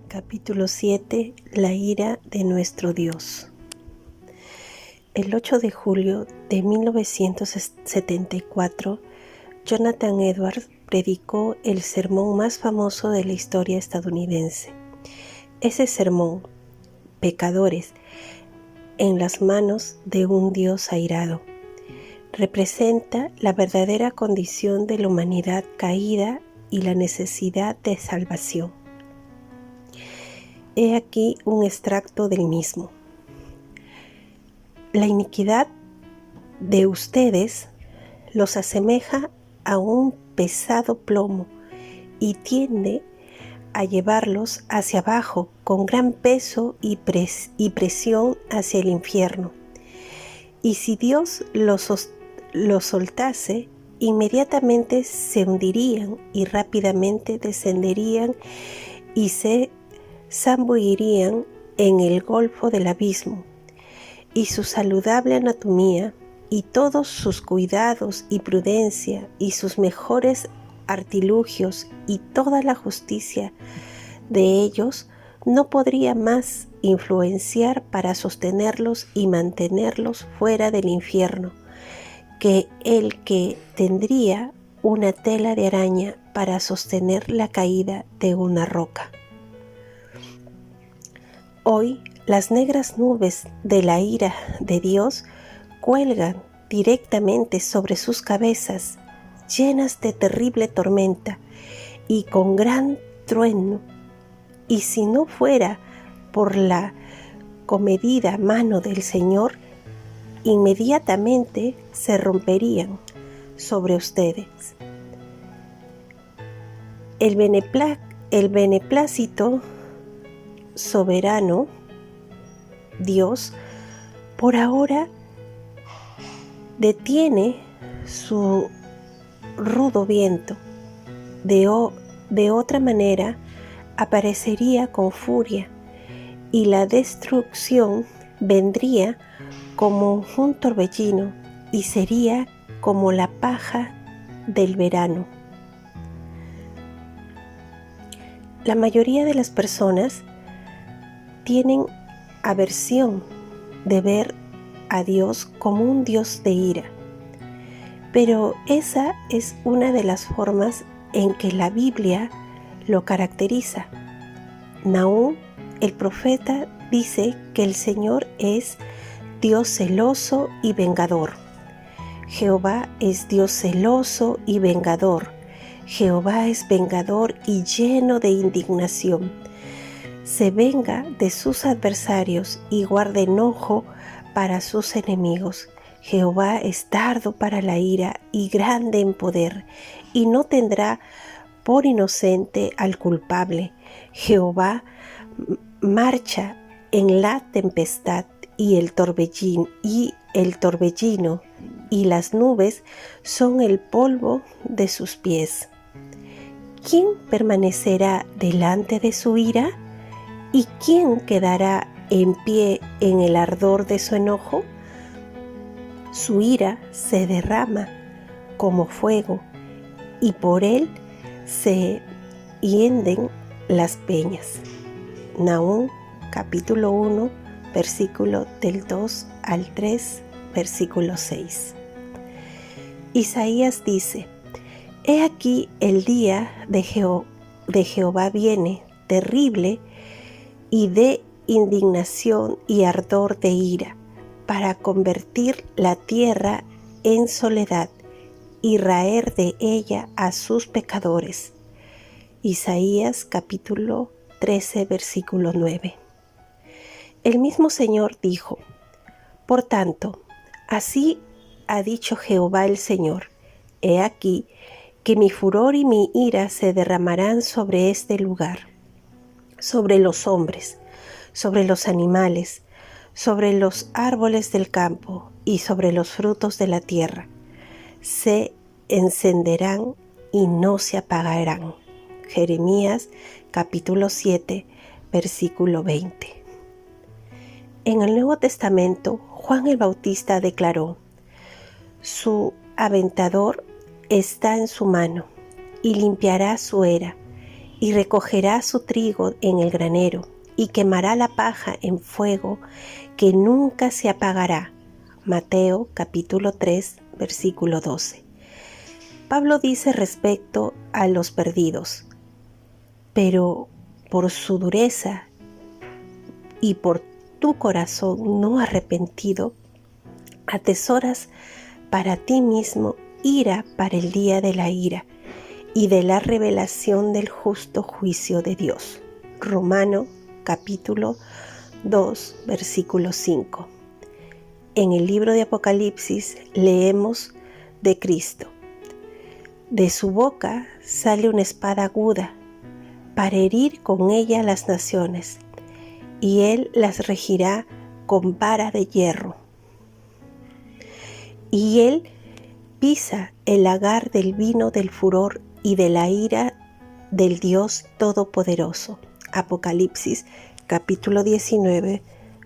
Capítulo 7. La ira de nuestro Dios. El 8 de julio de 1974, Jonathan Edwards predicó el sermón más famoso de la historia estadounidense. Ese sermón, Pecadores, en las manos de un Dios airado, representa la verdadera condición de la humanidad caída y la necesidad de salvación. He aquí un extracto del mismo. La iniquidad de ustedes los asemeja a un pesado plomo y tiende a llevarlos hacia abajo con gran peso y presión hacia el infierno. Y si Dios los soltase, inmediatamente se hundirían y rápidamente descenderían y se zambullirían en el golfo del abismo, y su saludable anatomía y todos sus cuidados y prudencia y sus mejores artilugios y toda la justicia de ellos no podría más influenciar para sostenerlos y mantenerlos fuera del infierno que el que tendría una tela de araña para sostener la caída de una roca. Hoy, las negras nubes de la ira de Dios cuelgan directamente sobre sus cabezas, llenas de terrible tormenta y con gran trueno, y si no fuera por la comedida mano del Señor, inmediatamente se romperían sobre ustedes. El beneplácito soberano Dios por ahora detiene su rudo viento. De otra manera aparecería con furia y la destrucción vendría como un torbellino y sería como la paja del verano. La mayoría de las personas tienen aversión de ver a Dios como un Dios de ira, pero esa es una de las formas en que la Biblia lo caracteriza. Nahum, el profeta, dice que el Señor es Dios celoso y vengador. Jehová es Dios celoso y vengador. Jehová es vengador y lleno de indignación. Se venga de sus adversarios y guarda enojo para sus enemigos. Jehová es tardo para la ira y grande en poder, y no tendrá por inocente al culpable. Jehová marcha en la tempestad y el torbellino y las nubes son el polvo de sus pies. ¿Quién permanecerá delante de su ira? ¿Y quién quedará en pie en el ardor de su enojo? Su ira se derrama como fuego, y por él se hienden las peñas. Nahum, capítulo 1, versículo del 2 al 3, versículo 6. Isaías dice: He aquí el día de Jehová viene, terrible y de indignación y ardor de ira, para convertir la tierra en soledad y raer de ella a sus pecadores. Isaías capítulo 13, versículo 9. El mismo Señor dijo: Por tanto, así ha dicho Jehová el Señor: He aquí que mi furor y mi ira se derramarán sobre este lugar, sobre los hombres, sobre los animales, sobre los árboles del campo y sobre los frutos de la tierra. Se encenderán y no se apagarán. Jeremías capítulo 7, versículo 20. En el Nuevo Testamento, Juan el Bautista declaró: Su aventador está en su mano y limpiará su era y recogerá su trigo en el granero, y quemará la paja en fuego que nunca se apagará. Mateo capítulo 3, versículo 12. Pablo dice respecto a los perdidos: pero por su dureza y por tu corazón no arrepentido, atesoras para ti mismo ira para el día de la ira y de la revelación del justo juicio de Dios. Romanos capítulo 2, versículo 5. En el libro de Apocalipsis leemos de Cristo: de su boca sale una espada aguda para herir con ella las naciones, y él las regirá con vara de hierro. Y él pisa el lagar del vino del furor y de la ira del Dios Todopoderoso. Apocalipsis capítulo 19,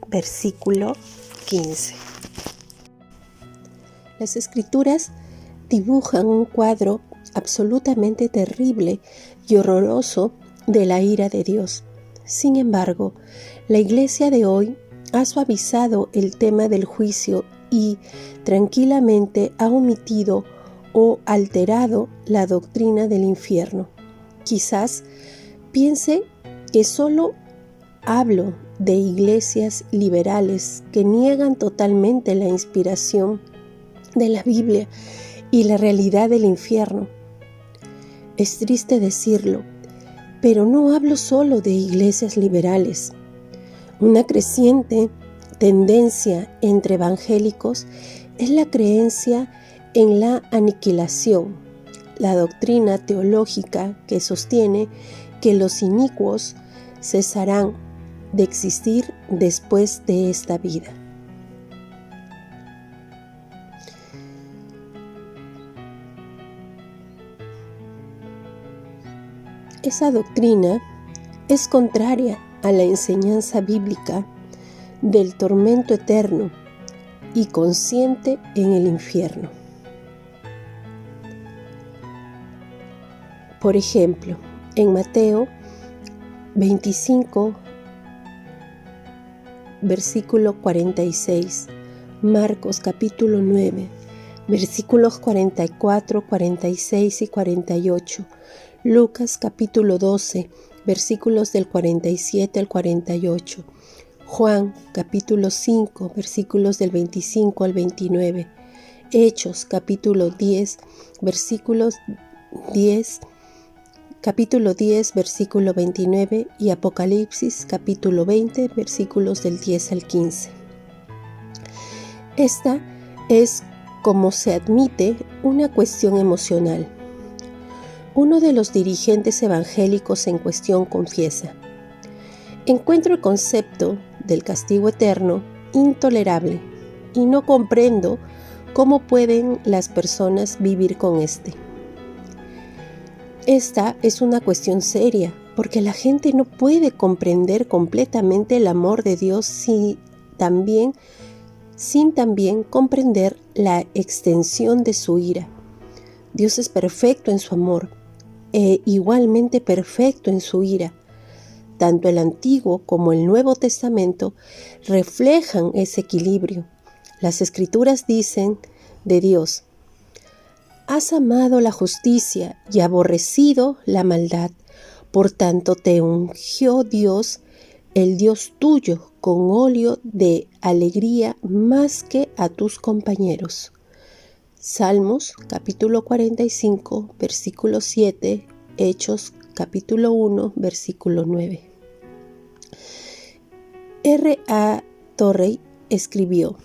versículo 15. Las Escrituras dibujan un cuadro absolutamente terrible y horroroso de la ira de Dios. Sin embargo, la Iglesia de hoy ha suavizado el tema del juicio y tranquilamente ha omitido o alterado la doctrina del infierno. Quizás piense que solo hablo de iglesias liberales que niegan totalmente la inspiración de la Biblia y la realidad del infierno. Es triste decirlo, pero no hablo solo de iglesias liberales. Una creciente tendencia entre evangélicos es la creencia en la aniquilación, la doctrina teológica que sostiene que los inicuos cesarán de existir después de esta vida. Esa doctrina es contraria a la enseñanza bíblica del tormento eterno y consciente en el infierno. Por ejemplo, en Mateo 25, versículo 46, Marcos capítulo 9, versículos 44, 46 y 48, Lucas capítulo 12, versículos del 47 al 48, Juan capítulo 5, versículos del 25 al 29, Hechos capítulo 10, capítulo 10, versículo 29 y Apocalipsis capítulo 20, versículos del 10 al 15. Esta es, como se admite, una cuestión emocional. Uno de los dirigentes evangélicos en cuestión confiesa: encuentro el concepto del castigo eterno intolerable y no comprendo cómo pueden las personas vivir con este. Esta es una cuestión seria, porque la gente no puede comprender completamente el amor de Dios sin también comprender la extensión de su ira. Dios es perfecto en su amor e igualmente perfecto en su ira. Tanto el Antiguo como el Nuevo Testamento reflejan ese equilibrio. Las Escrituras dicen de Dios: has amado la justicia y aborrecido la maldad, por tanto te ungió Dios, el Dios tuyo, con óleo de alegría más que a tus compañeros. Salmos capítulo 45, versículo 7, Hechos capítulo 1, versículo 9. R.A. Torrey escribió: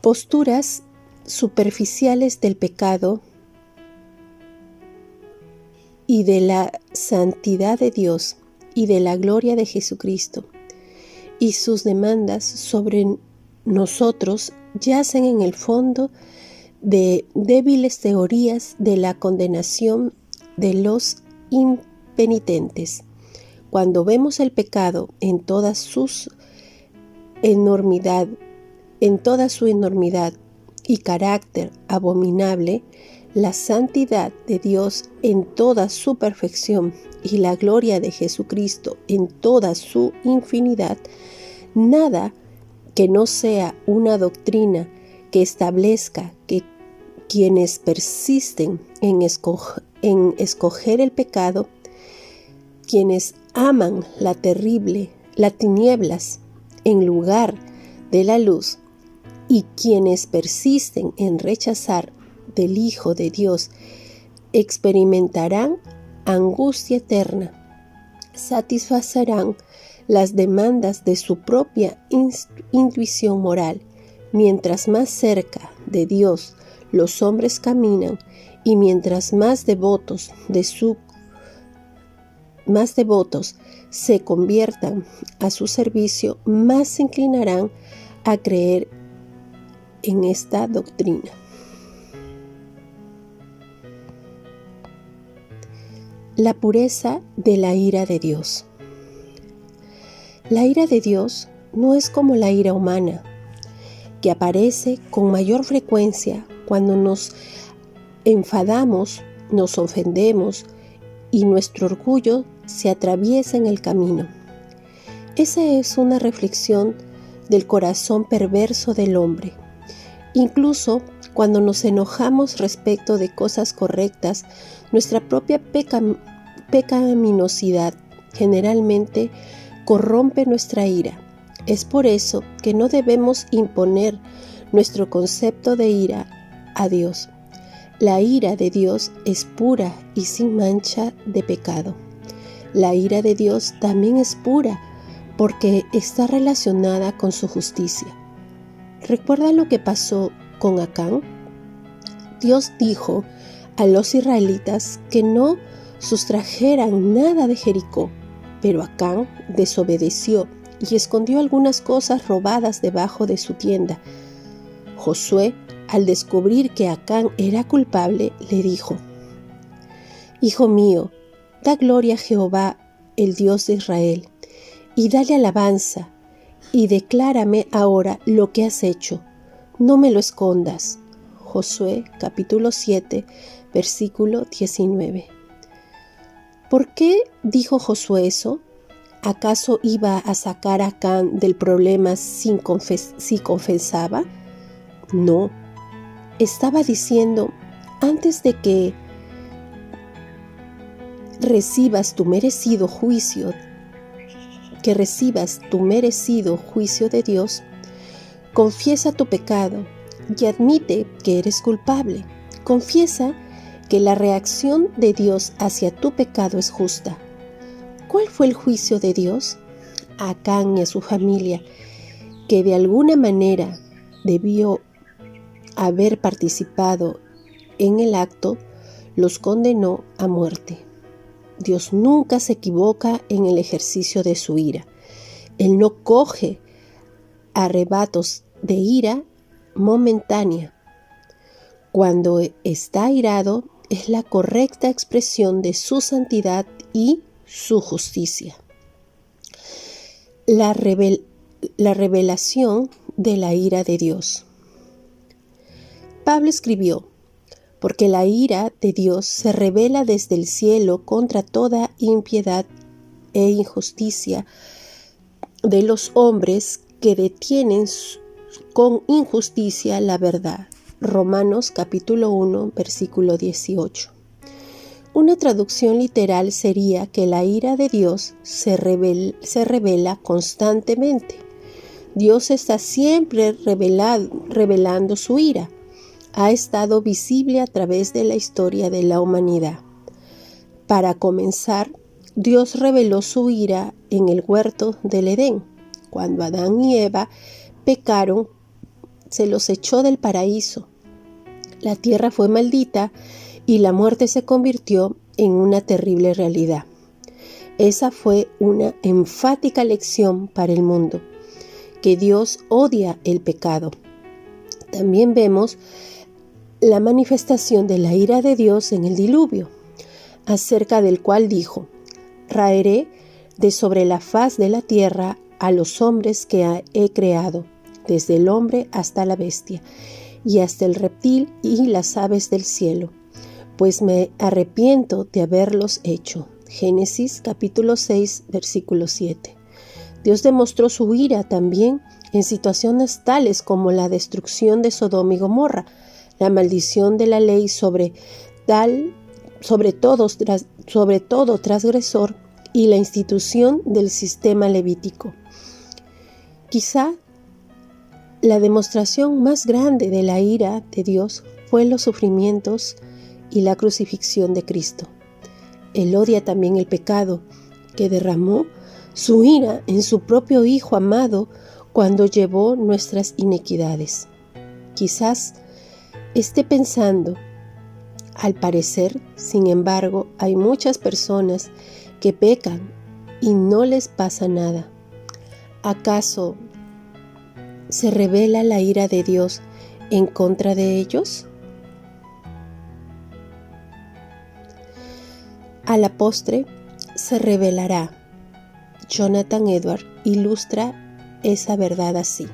posturas superficiales del pecado y de la santidad de Dios y de la gloria de Jesucristo y sus demandas sobre nosotros yacen en el fondo de débiles teorías de la condenación de los impenitentes. Cuando vemos el pecado en toda su enormidad y carácter abominable, la santidad de Dios en toda su perfección y la gloria de Jesucristo en toda su infinidad, nada que no sea una doctrina que establezca que quienes persisten en escoger el pecado, quienes aman las tinieblas en lugar de la luz, y quienes persisten en rechazar del Hijo de Dios, experimentarán angustia eterna, satisfacerán las demandas de su propia intuición moral. Mientras más cerca de Dios los hombres caminan y mientras más devotos se conviertan a su servicio, más se inclinarán a creer en esta doctrina. La pureza de la ira de Dios. La ira de Dios no es como la ira humana, que aparece con mayor frecuencia cuando nos enfadamos, nos ofendemos y nuestro orgullo se atraviesa en el camino. Esa es una reflexión del corazón perverso del hombre. Incluso cuando nos enojamos respecto de cosas correctas, nuestra propia pecaminosidad generalmente corrompe nuestra ira. Es por eso que no debemos imponer nuestro concepto de ira a Dios. La ira de Dios es pura y sin mancha de pecado. La ira de Dios también es pura porque está relacionada con su justicia. ¿Recuerda lo que pasó con Acán? Dios dijo a los israelitas que no sustrajeran nada de Jericó, pero Acán desobedeció y escondió algunas cosas robadas debajo de su tienda. Josué, al descubrir que Acán era culpable, le dijo: «Hijo mío, da gloria a Jehová, el Dios de Israel, y dale alabanza, y declárame ahora lo que has hecho. No me lo escondas». Josué capítulo 7, versículo 19. ¿Por qué dijo Josué eso? ¿Acaso iba a sacar a Acán del problema si confesaba? No. Estaba diciendo: antes de que recibas tu merecido juicio de Dios, confiesa tu pecado y admite que eres culpable. Confiesa que la reacción de Dios hacia tu pecado es justa. ¿Cuál fue el juicio de Dios? A Acán y a su familia, que de alguna manera debió haber participado en el acto, los condenó a muerte. Dios nunca se equivoca en el ejercicio de su ira. Él no coge arrebatos de ira momentánea. Cuando está airado, es la correcta expresión de su santidad y su justicia. La revelación de la ira de Dios. Pablo escribió: «Porque la ira de Dios se revela desde el cielo contra toda impiedad e injusticia de los hombres que detienen con injusticia la verdad». Romanos capítulo 1, versículo 18. Una traducción literal sería que la ira de Dios se revela constantemente. Dios está siempre revelando su ira. Ha estado visible a través de la historia de la humanidad. Para comenzar, Dios reveló su ira en el huerto del Edén. Cuando Adán y Eva pecaron, se los echó del paraíso. La tierra fue maldita y la muerte se convirtió en una terrible realidad. Esa fue una enfática lección para el mundo, que Dios odia el pecado. También vemos la manifestación de la ira de Dios en el diluvio, acerca del cual dijo: «Raeré de sobre la faz de la tierra a los hombres que he creado, desde el hombre hasta la bestia, y hasta el reptil y las aves del cielo, pues me arrepiento de haberlos hecho. Génesis capítulo 6, versículo 7. Dios demostró su ira también en situaciones tales como la destrucción de Sodoma y Gomorra, la maldición de la ley sobre todo transgresor y la institución del sistema levítico. Quizá la demostración más grande de la ira de Dios fue los sufrimientos y la crucifixión de Cristo. Él odia también el pecado, que derramó su ira en su propio Hijo amado cuando llevó nuestras iniquidades. Quizás esté pensando, al parecer, sin embargo, hay muchas personas que pecan y no les pasa nada. ¿Acaso se revela la ira de Dios en contra de ellos? A la postre se revelará. Jonathan Edwards ilustra esa verdad así.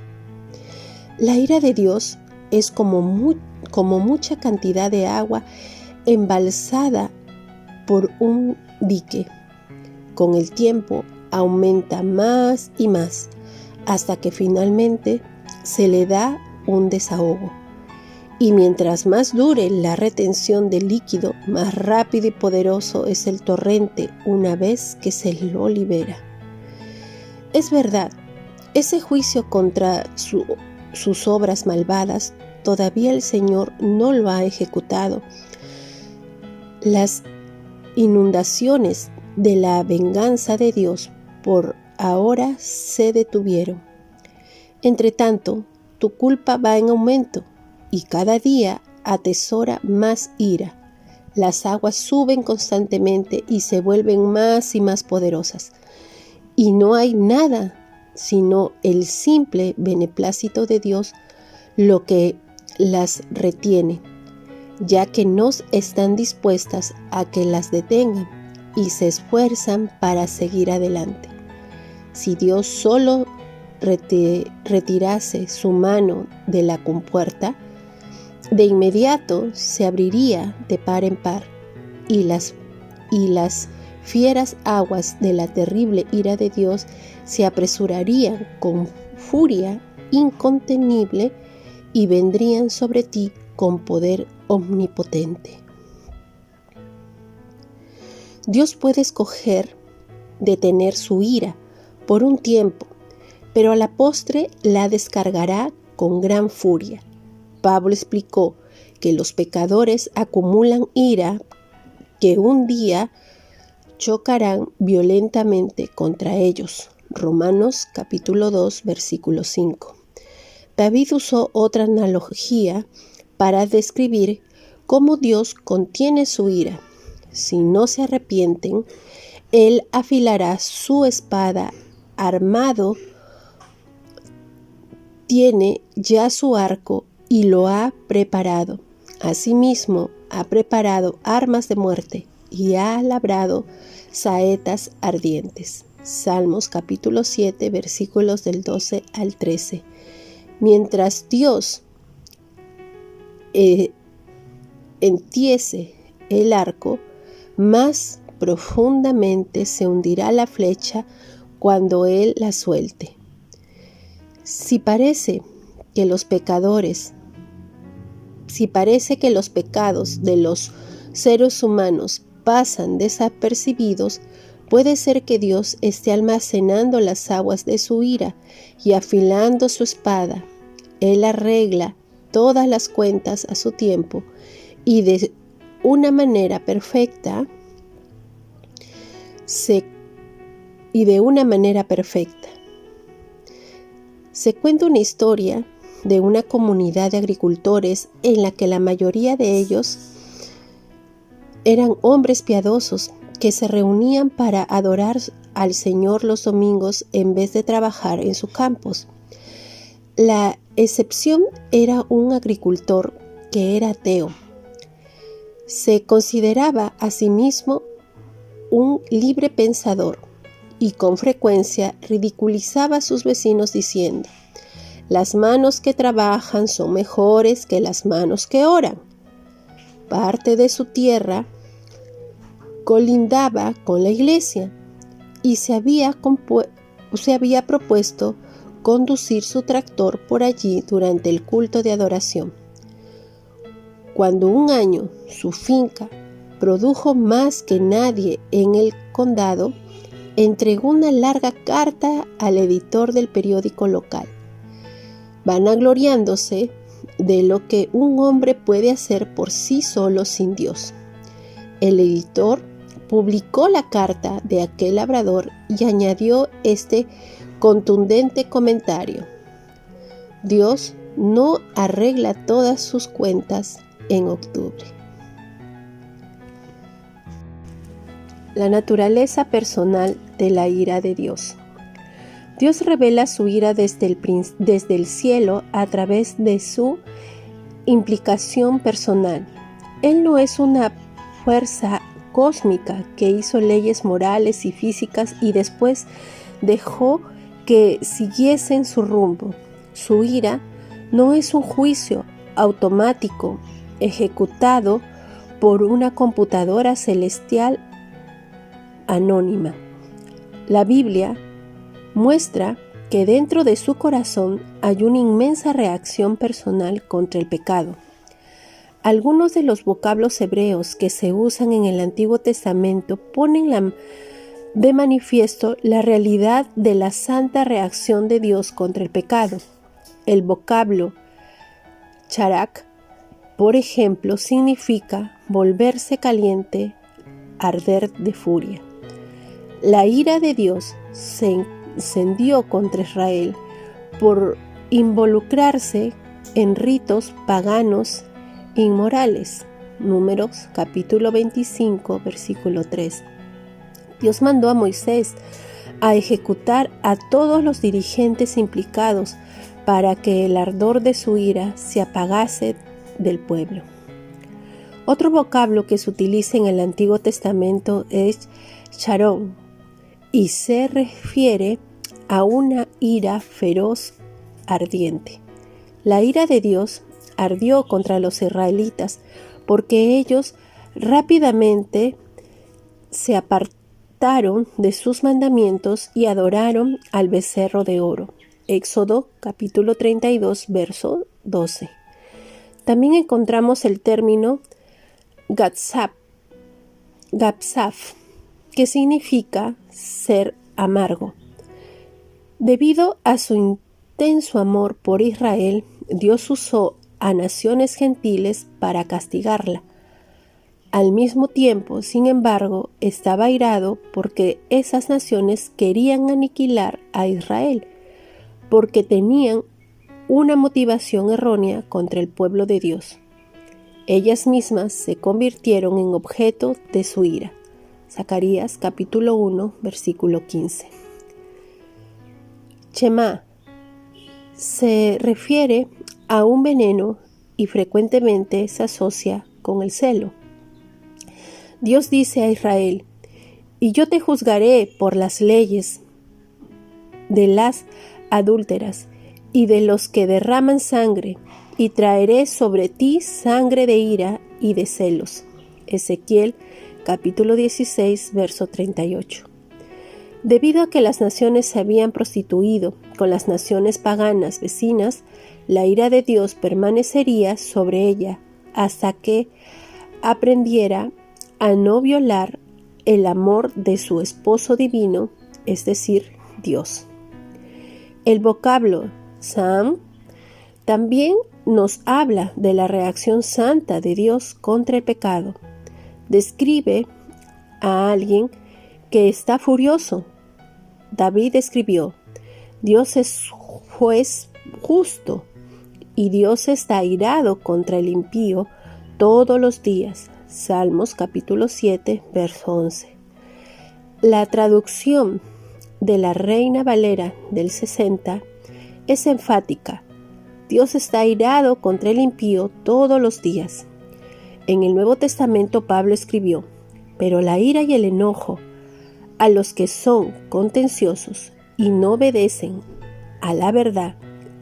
La ira de Dios es como mucha cantidad de agua embalsada por un dique. Con el tiempo aumenta más y más, hasta que finalmente se le da un desahogo. Y mientras más dure la retención del líquido, más rápido y poderoso es el torrente una vez que se lo libera. Es verdad, ese juicio contra sus obras malvadas, todavía el Señor no lo ha ejecutado. Las inundaciones de la venganza de Dios por ahora se detuvieron. Entretanto, tu culpa va en aumento y cada día atesora más ira. Las aguas suben constantemente y se vuelven más y más poderosas. Y no hay nada sino el simple beneplácito de Dios lo que las retiene, ya que no están dispuestas a que las detengan y se esfuerzan para seguir adelante. Si Dios solo retirase su mano de la compuerta, de inmediato se abriría de par en par y las fieras aguas de la terrible ira de Dios se apresurarían con furia incontenible y vendrían sobre ti con poder omnipotente. Dios puede escoger detener su ira por un tiempo, pero a la postre la descargará con gran furia. Pablo explicó que los pecadores acumulan ira que un día chocarán violentamente contra ellos. Romanos capítulo 2, versículo 5. David usó otra analogía para describir cómo Dios contiene su ira. Si no se arrepienten, Él afilará su espada armado, tiene ya su arco y lo ha preparado. Asimismo, ha preparado armas de muerte y ha labrado saetas ardientes. Salmos capítulo 7, versículos del 12 al 13. Mientras Dios entiese el arco, más profundamente se hundirá la flecha cuando Él la suelte. Si parece que los pecados de los seres humanos pasan desapercibidos, puede ser que Dios esté almacenando las aguas de su ira y afilando su espada. Él arregla todas las cuentas a su tiempo y de una manera perfecta. Se cuenta una historia de una comunidad de agricultores en la que la mayoría de ellos eran hombres piadosos que se reunían para adorar al Señor los domingos en vez de trabajar en sus campos. La excepción era un agricultor que era ateo. Se consideraba a sí mismo un libre pensador y con frecuencia ridiculizaba a sus vecinos diciendo: las manos que trabajan son mejores que las manos que oran. Parte de su tierra colindaba con la iglesia y se había propuesto conducir su tractor por allí durante el culto de adoración. Cuando un año su finca produjo más que nadie en el condado, entregó una larga carta al editor del periódico local, vanagloriándose de lo que un hombre puede hacer por sí solo sin Dios. El editor publicó la carta de aquel labrador y añadió este contundente comentario: Dios no arregla todas sus cuentas en octubre. La naturaleza personal de la ira de Dios. Dios revela su ira desde el cielo a través de su implicación personal. Él no es una fuerza cósmica que hizo leyes morales y físicas y después dejó que siguiesen su rumbo. Su ira no es un juicio automático ejecutado por una computadora celestial anónima. La Biblia muestra que dentro de su corazón hay una inmensa reacción personal contra el pecado. Algunos de los vocablos hebreos que se usan en el Antiguo Testamento ponen de manifiesto la realidad de la santa reacción de Dios contra el pecado. El vocablo charak, por ejemplo, significa volverse caliente, arder de furia. La ira de Dios se encendió contra Israel por involucrarse en ritos paganos inmorales. Números capítulo 25, versículo 3. Dios mandó a Moisés a ejecutar a todos los dirigentes implicados para que el ardor de su ira se apagase del pueblo. Otro vocablo que se utiliza en el Antiguo Testamento es charón y se refiere a una ira feroz, ardiente. La ira de Dios ardió contra los israelitas porque ellos rápidamente se apartaron de sus mandamientos y adoraron al becerro de oro. Éxodo capítulo 32, verso 12. También encontramos el término gatsaf, que significa ser amargo. Debido a su intenso amor por Israel, Dios usó a naciones gentiles para castigarla. Al mismo tiempo, sin embargo, estaba airado porque esas naciones querían aniquilar a Israel, porque tenían una motivación errónea contra el pueblo de Dios. Ellas mismas se convirtieron en objeto de su ira. Zacarías capítulo 1, versículo 15. Shema se refiere a un veneno y frecuentemente se asocia con el celo. Dios dice a Israel: y yo te juzgaré por las leyes de las adúlteras y de los que derraman sangre, y traeré sobre ti sangre de ira y de celos. Ezequiel capítulo 16, verso 38. Debido a que las naciones se habían prostituido con las naciones paganas vecinas, la ira de Dios permanecería sobre ella hasta que aprendiera a no violar el amor de su esposo divino, es decir, Dios. El vocablo Sam también nos habla de la reacción santa de Dios contra el pecado. Describe a alguien que está furioso. David escribió: Dios es juez justo y Dios está airado contra el impío todos los días. Salmos capítulo 7, verso 11. La traducción de la Reina Valera del 60 es enfática. Dios está airado contra el impío todos los días. En el Nuevo Testamento Pablo escribió: pero la ira y el enojo a los que son contenciosos y no obedecen a la verdad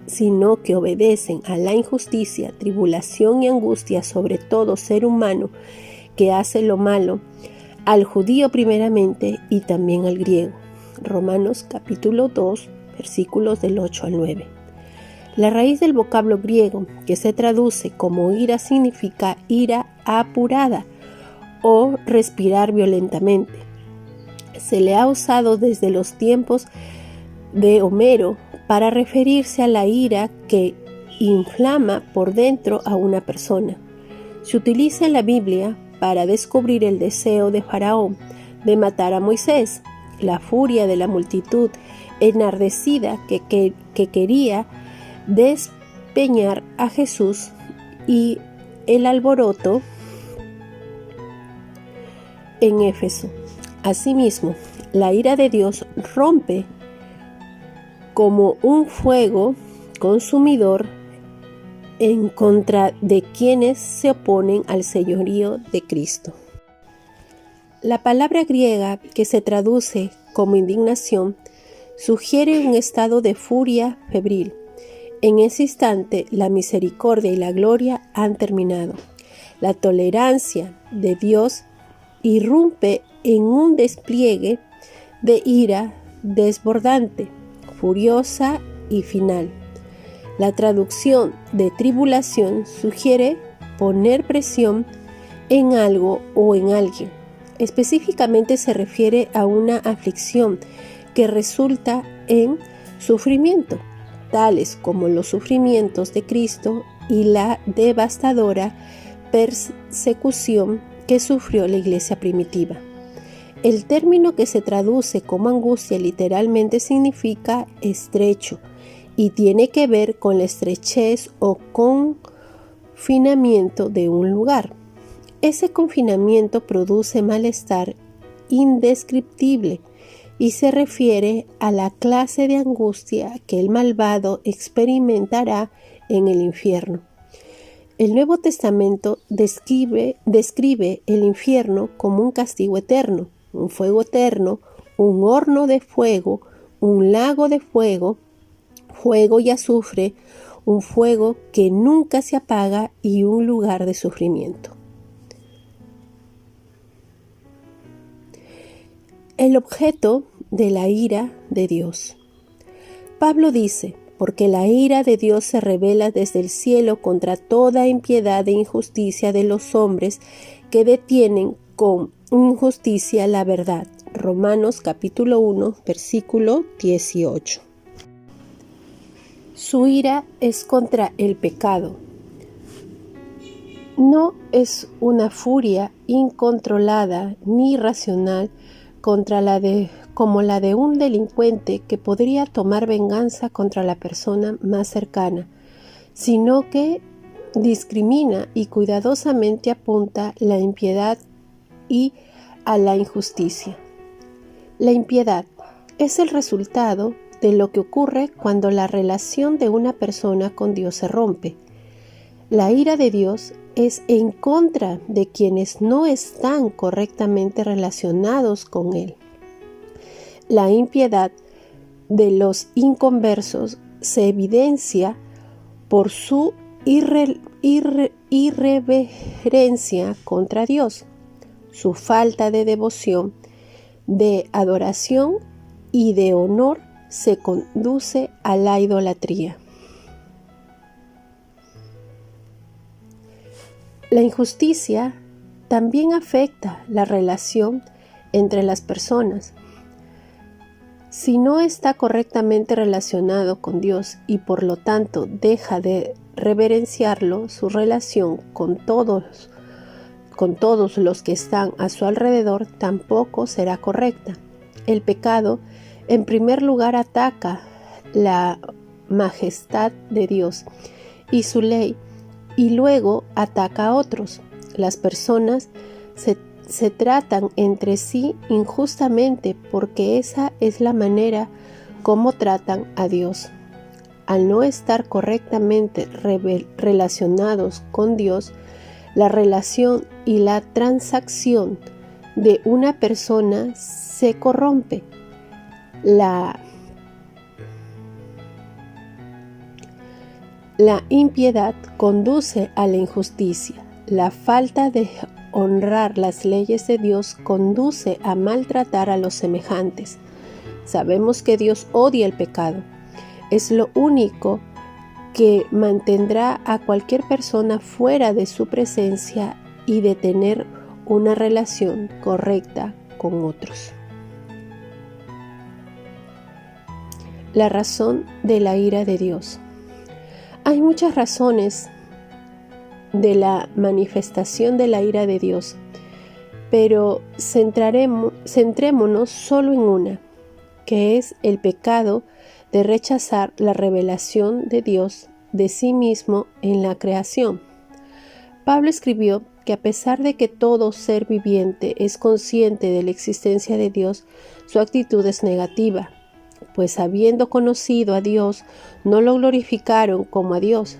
sino que obedecen a la injusticia, tribulación y angustia sobre todo ser humano que hace lo malo, al judío primeramente y también al griego. Romanos capítulo 2, versículos del 8 al 9. La raíz del vocablo griego, que se traduce como ira, significa ira apurada o respirar violentamente. Se le ha usado desde los tiempos de Homero para referirse a la ira que inflama por dentro a una persona. Se utiliza en la Biblia para descubrir el deseo de Faraón de matar a Moisés, la furia de la multitud enardecida que quería despeñar a Jesús y el alboroto en Éfeso. Asimismo, la ira de Dios rompe como un fuego consumidor en contra de quienes se oponen al señorío de Cristo. La palabra griega que se traduce como indignación sugiere un estado de furia febril. En ese instante, la misericordia y la gloria han terminado. La tolerancia de Dios irrumpe en un despliegue de ira desbordante, furiosa y final. La traducción de tribulación sugiere poner presión en algo o en alguien. Específicamente se refiere a una aflicción que resulta en sufrimiento, tales como los sufrimientos de Cristo y la devastadora persecución que sufrió la iglesia primitiva. El término que se traduce como angustia literalmente significa estrecho y tiene que ver con la estrechez o confinamiento de un lugar. Ese confinamiento produce malestar indescriptible y se refiere a la clase de angustia que el malvado experimentará en el infierno. El Nuevo Testamento describe el infierno como un castigo eterno, un fuego eterno, un horno de fuego, un lago de fuego, fuego y azufre, un fuego que nunca se apaga y un lugar de sufrimiento. El objeto de la ira de Dios. Pablo dice: porque la ira de Dios se revela desde el cielo contra toda impiedad e injusticia de los hombres que detienen con injusticia la verdad. Romanos capítulo 1, versículo 18. Su ira es contra el pecado. No es una furia incontrolada ni irracional como la de un delincuente que podría tomar venganza contra la persona más cercana, sino que discrimina y cuidadosamente apunta la impiedad y a la injusticia. La impiedad es el resultado de lo que ocurre cuando la relación de una persona con Dios se rompe. La ira de Dios es en contra de quienes no están correctamente relacionados con Él. La impiedad de los inconversos se evidencia por su irreverencia contra Dios, su falta de devoción, de adoración y de honor se conduce a la idolatría. La injusticia también afecta la relación entre las personas. Si no está correctamente relacionado con Dios y por lo tanto deja de reverenciarlo, su relación con todos los que están a su alrededor tampoco será correcta. El pecado, en primer lugar, ataca la majestad de Dios y su ley, y luego ataca a otros. Las personas se tratan entre sí injustamente porque esa es la manera como tratan a Dios. Al no estar correctamente relacionados con Dios, la relación y la transacción de una persona se corrompe. La La impiedad conduce a la injusticia. La falta de honrar las leyes de Dios conduce a maltratar a los semejantes. Sabemos que Dios odia el pecado. Es lo único que mantendrá a cualquier persona fuera de su presencia y de tener una relación correcta con otros. La razón de la ira de Dios. Hay muchas razones de la manifestación de la ira de Dios, pero centrémonos solo en una, que es el pecado de rechazar la revelación de Dios de sí mismo en la creación. Pablo escribió que a pesar de que todo ser viviente es consciente de la existencia de Dios, su actitud es negativa, pues habiendo conocido a Dios, no lo glorificaron como a Dios,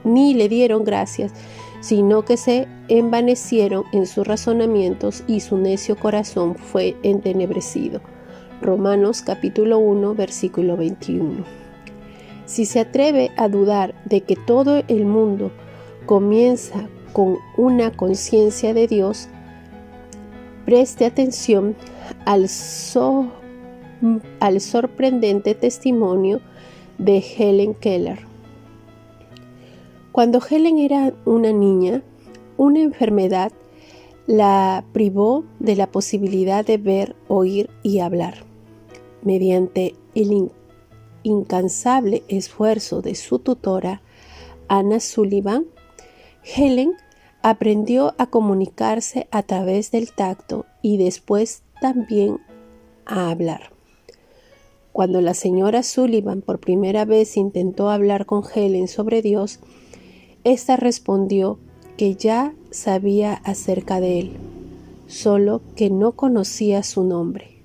ni le dieron gracias, sino que se envanecieron en sus razonamientos y su necio corazón fue entenebrecido. Romanos capítulo 1, versículo 21. Si se atreve a dudar de que todo el mundo comienza con una conciencia de Dios, preste atención al sorprendente testimonio de Helen Keller. Cuando Helen era una niña, una enfermedad la privó de la posibilidad de ver, oír y hablar. Mediante el incansable esfuerzo de su tutora, Anna Sullivan, Helen aprendió a comunicarse a través del tacto y después también a hablar. Cuando la señora Sullivan por primera vez intentó hablar con Helen sobre Dios, ésta respondió que ya sabía acerca de él, solo que no conocía su nombre.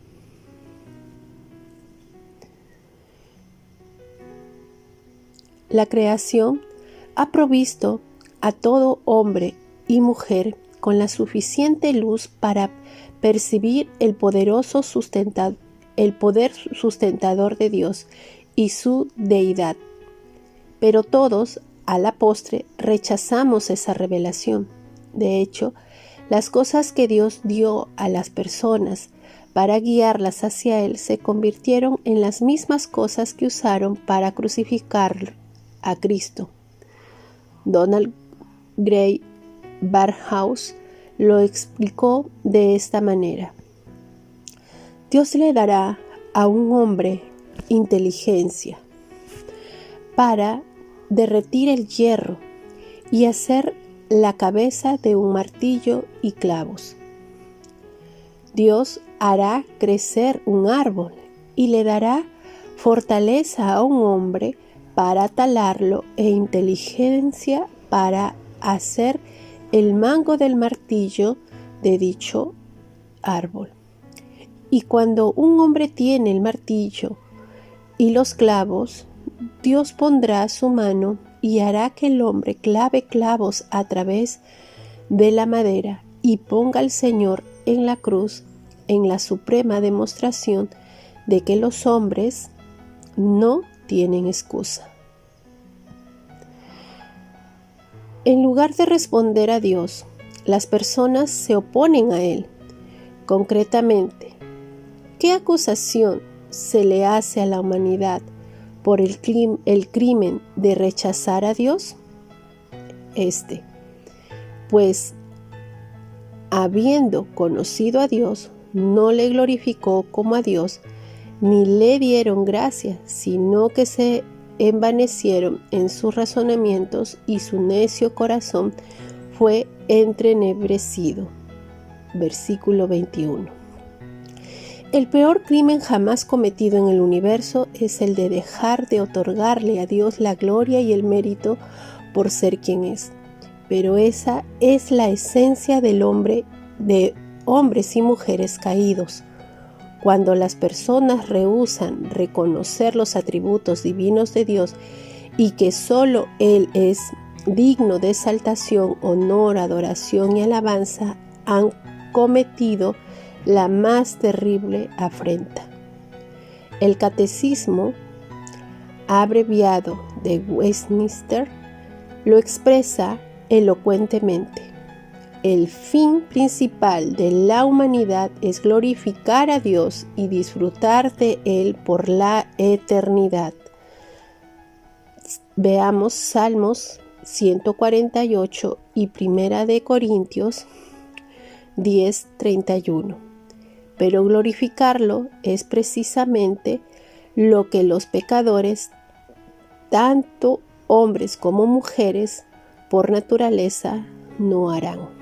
La creación ha provisto a todo hombre y mujer con la suficiente luz para percibir el poder sustentador de Dios y su deidad. Pero todos, a la postre, rechazamos esa revelación. De hecho, las cosas que Dios dio a las personas para guiarlas hacia Él se convirtieron en las mismas cosas que usaron para crucificar a Cristo. Donald Grey Barnhouse lo explicó de esta manera: Dios le dará a un hombre inteligencia para derretir el hierro y hacer la cabeza de un martillo y clavos. Dios hará crecer un árbol y le dará fortaleza a un hombre para talarlo e inteligencia para hacer el mango del martillo de dicho árbol. Y cuando un hombre tiene el martillo y los clavos, Dios pondrá su mano y hará que el hombre clave clavos a través de la madera y ponga al Señor en la cruz, en la suprema demostración de que los hombres no tienen excusa. En lugar de responder a Dios, las personas se oponen a Él. Concretamente, ¿qué acusación se le hace a la humanidad por el crimen de rechazar a Dios? Pues, habiendo conocido a Dios, no le glorificó como a Dios, ni le dieron gracias, sino que se envanecieron en sus razonamientos y su necio corazón fue entrenebrecido. Versículo 21. El peor crimen jamás cometido en el universo es el de dejar de otorgarle a Dios la gloria y el mérito por ser quien es. Pero esa es la esencia del hombre, de hombres y mujeres caídos. Cuando las personas rehúsan reconocer los atributos divinos de Dios y que solo Él es digno de exaltación, honor, adoración y alabanza, han cometido la más terrible afrenta. El Catecismo abreviado de Westminster, lo expresa elocuentemente. El fin principal de la humanidad es glorificar a Dios y disfrutar de Él por la eternidad. Veamos Salmos 148 y Primera de Corintios 10:31. Pero glorificarlo es precisamente lo que los pecadores, tanto hombres como mujeres, por naturaleza, no harán.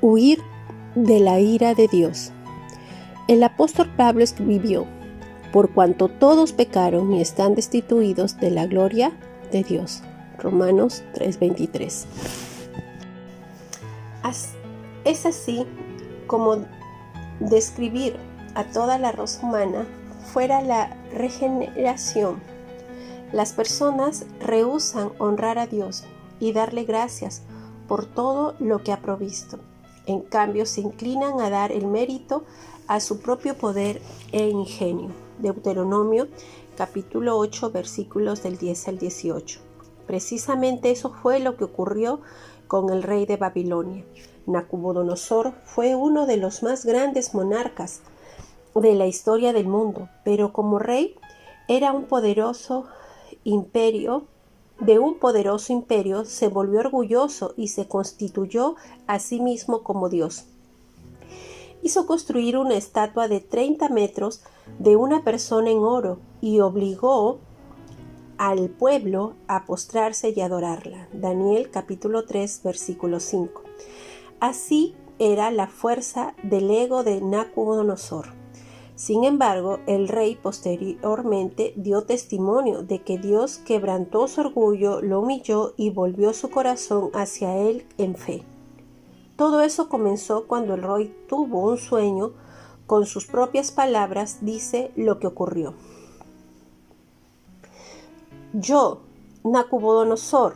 Huir de la ira de Dios. El apóstol Pablo escribió: por cuanto todos pecaron y están destituidos de la gloria de Dios. Romanos 3:23. Es así como describir a toda la raza humana fuera la regeneración. Las personas rehúsan honrar a Dios y darle gracias por todo lo que ha provisto. En cambio, se inclinan a dar el mérito a su propio poder e ingenio. Deuteronomio capítulo 8 versículos del 10 al 18. Precisamente eso fue lo que ocurrió con el rey de Babilonia. Nabucodonosor fue uno de los más grandes monarcas de la historia del mundo, pero como rey era un poderoso imperio se volvió orgulloso y se constituyó a sí mismo como Dios. Hizo construir una estatua de 30 metros de una persona en oro y obligó al pueblo a postrarse y adorarla. Daniel capítulo 3 versículo 5. Así era la fuerza del ego de Nabucodonosor. Sin embargo, el rey posteriormente dio testimonio de que Dios quebrantó su orgullo, lo humilló y volvió su corazón hacia él en fe. Todo eso comenzó cuando el rey tuvo un sueño. Con sus propias palabras dice lo que ocurrió. Yo, Nabucodonosor,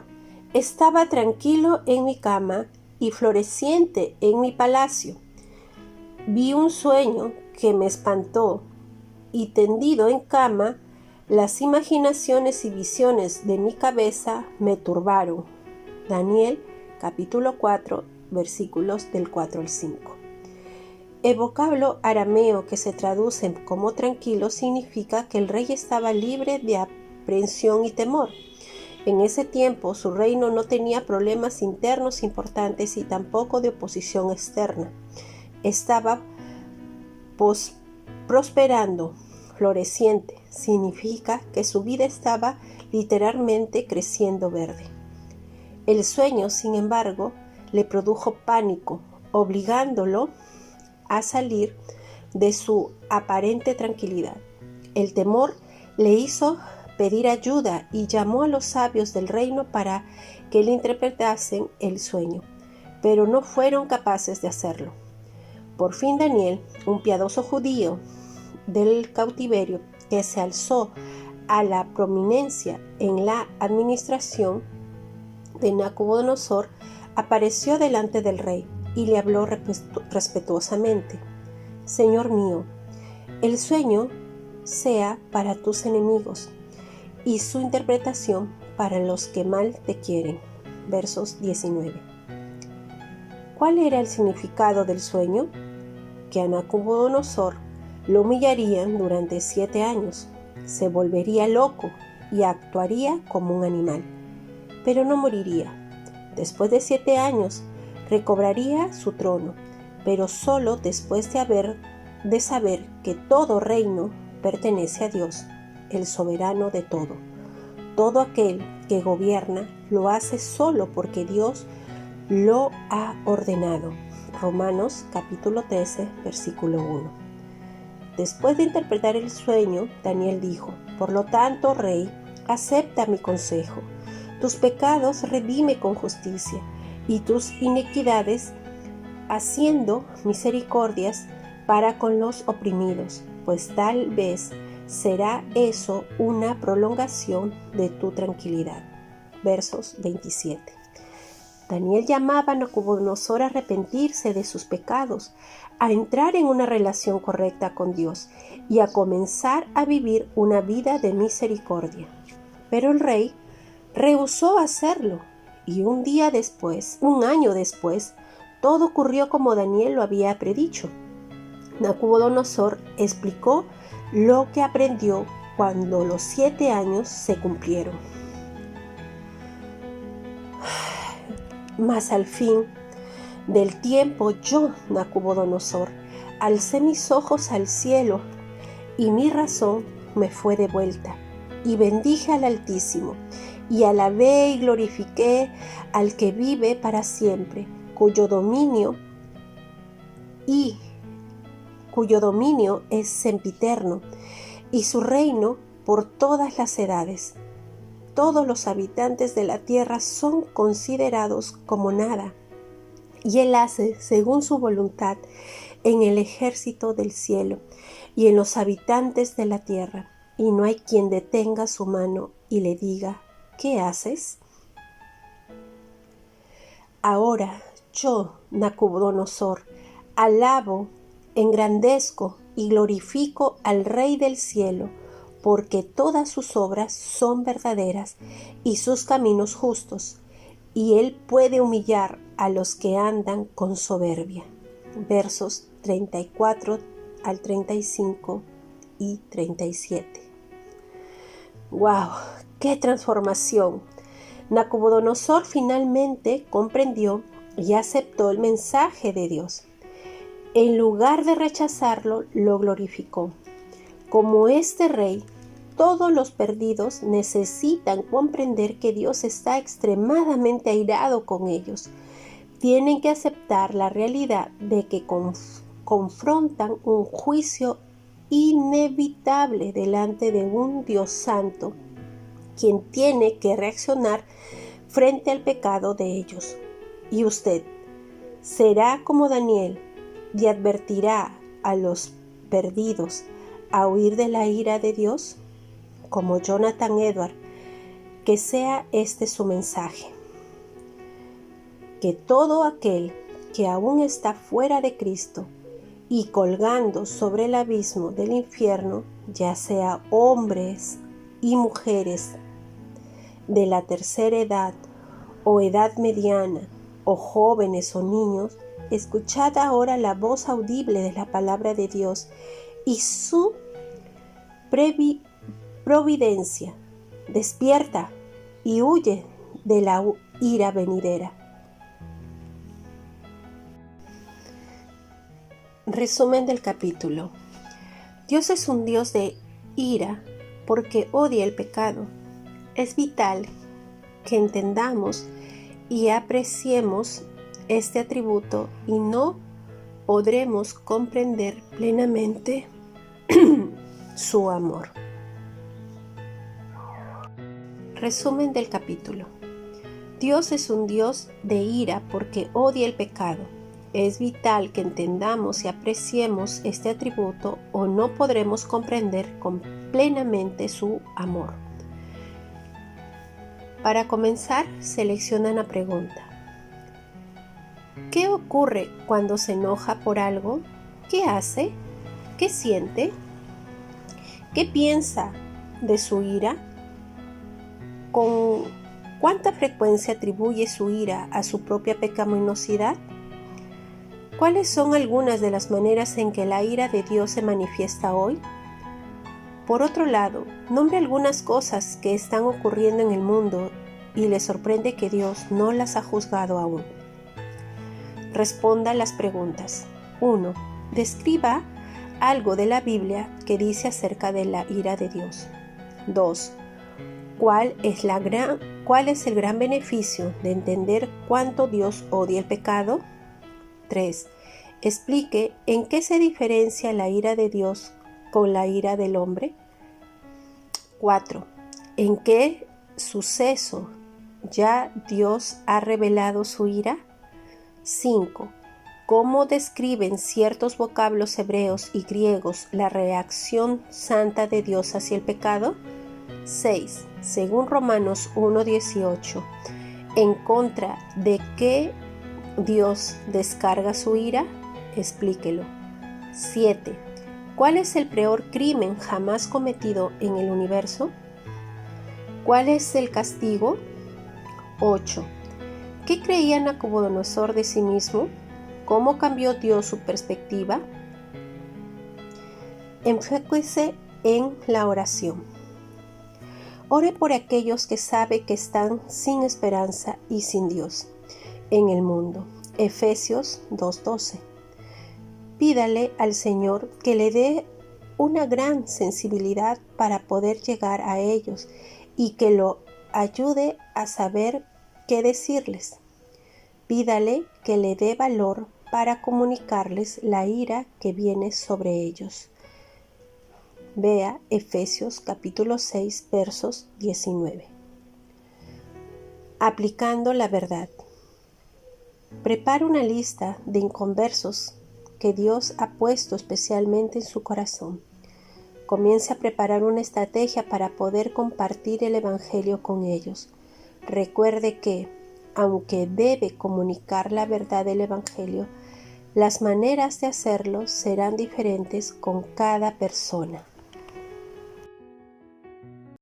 estaba tranquilo en mi cama y floreciente en mi palacio. Vi un sueño que me espantó y tendido en cama, las imaginaciones y visiones de mi cabeza me turbaron. Daniel capítulo 4 versículos del 4 al 5. El vocablo arameo que se traduce como tranquilo significa que el rey estaba libre de aprensión y temor. En ese tiempo su reino no tenía problemas internos importantes y tampoco de oposición externa. Estaba prosperando, floreciente. Significa que su vida estaba literalmente creciendo verde. El sueño, sin embargo, le produjo pánico, obligándolo a salir de su aparente tranquilidad. El temor le hizo pedir ayuda y llamó a los sabios del reino para que le interpretasen el sueño, pero no fueron capaces de hacerlo. Por fin Daniel, un piadoso judío del cautiverio que se alzó a la prominencia en la administración de Nabucodonosor, apareció delante del rey y le habló respetuosamente: Señor mío, el sueño sea para tus enemigos y su interpretación para los que mal te quieren. Versos 19. ¿Cuál era el significado del sueño? Que a Nabucodonosor lo humillarían durante 7 años, se volvería loco y actuaría como un animal, pero no moriría. Después de 7 años recobraría su trono, pero solo después de saber que todo reino pertenece a Dios, el soberano de todo. Todo aquel que gobierna lo hace solo porque Dios lo ha ordenado. Romanos capítulo 13, versículo 1. Después de interpretar el sueño, Daniel dijo: Por lo tanto, rey, acepta mi consejo. Tus pecados redime con justicia, y tus iniquidades haciendo misericordias para con los oprimidos, pues tal vez será eso una prolongación de tu tranquilidad. Versos 27. Daniel llamaba a Nabucodonosor a arrepentirse de sus pecados, a entrar en una relación correcta con Dios y a comenzar a vivir una vida de misericordia. Pero el rey rehusó hacerlo y un año después, todo ocurrió como Daniel lo había predicho. Nabucodonosor explicó lo que aprendió cuando los 7 años se cumplieron. Mas al fin del tiempo yo, Nabucodonosor, alcé mis ojos al cielo y mi razón me fue devuelta, y bendije al Altísimo, y alabé y glorifiqué al que vive para siempre, cuyo dominio es sempiterno, y su reino por todas las edades. Todos los habitantes de la tierra son considerados como nada, y Él hace según su voluntad en el ejército del cielo y en los habitantes de la tierra, y no hay quien detenga su mano y le diga: ¿qué haces? Ahora yo, Nabucodonosor, alabo, engrandezco y glorifico al Rey del cielo, porque todas sus obras son verdaderas y sus caminos justos, y Él puede humillar a los que andan con soberbia. Versos 34 al 35 y 37. ¡Wow! ¡Qué transformación! Nabucodonosor finalmente comprendió y aceptó el mensaje de Dios. En lugar de rechazarlo, lo glorificó. Como este rey, todos los perdidos necesitan comprender que Dios está extremadamente airado con ellos. Tienen que aceptar la realidad de que confrontan un juicio inevitable delante de un Dios santo, quien tiene que reaccionar frente al pecado de ellos. Y usted será como Daniel y advertirá a los perdidos a huir de la ira de Dios, como Jonathan Edwards. Que sea este su mensaje: que todo aquel que aún está fuera de Cristo y colgando sobre el abismo del infierno, ya sea hombres y mujeres de la tercera edad o edad mediana, o jóvenes o niños, escuchad ahora la voz audible de la palabra de Dios y su providencia. Despierta y huye de la ira venidera. Resumen del capítulo. Dios es un Dios de ira porque odia el pecado. Es vital que entendamos y apreciemos este atributo y no podremos comprender plenamente su amor. Resumen del capítulo. Dios es un Dios de ira porque odia el pecado. Es vital que entendamos y apreciemos este atributo o no podremos comprender plenamente su amor. Para comenzar, selecciona una pregunta. ¿Qué ocurre cuando se enoja por algo? ¿Qué hace? ¿Qué siente? ¿Qué piensa de su ira? ¿Con cuánta frecuencia atribuye su ira a su propia pecaminosidad? ¿Cuáles son algunas de las maneras en que la ira de Dios se manifiesta hoy? Por otro lado, nombre algunas cosas que están ocurriendo en el mundo y le sorprende que Dios no las ha juzgado aún. Responda las preguntas. 1. Describa algo de la Biblia que dice acerca de la ira de Dios. 2. ¿Cuál es el gran beneficio de entender cuánto Dios odia el pecado? 3. Explique en qué se diferencia la ira de Dios con la ira del hombre. 4. ¿En qué suceso ya Dios ha revelado su ira? 5. ¿Cómo describen ciertos vocablos hebreos y griegos la reacción santa de Dios hacia el pecado? 6. Según Romanos 1:18, ¿En contra de qué Dios descarga su ira? Explíquelo. 7. ¿Cuál es el peor crimen jamás cometido en el universo? ¿Cuál es el castigo? 8. ¿Qué creía Nabucodonosor de sí mismo? ¿Cómo cambió Dios su perspectiva? Enfóquese en la oración. Ore por aquellos que sabe que están sin esperanza y sin Dios en el mundo. Efesios 2:12. Pídale al Señor que le dé una gran sensibilidad para poder llegar a ellos y que lo ayude a saber qué decirles. Pídale que le dé valor para comunicarles la ira que viene sobre ellos. Vea Efesios capítulo 6 versos 19. Aplicando la verdad. Prepara una lista de inconversos que Dios ha puesto especialmente en su corazón. Comience a preparar una estrategia para poder compartir el Evangelio con ellos. Recuerde que, aunque debe comunicar la verdad del Evangelio, las maneras de hacerlo serán diferentes con cada persona.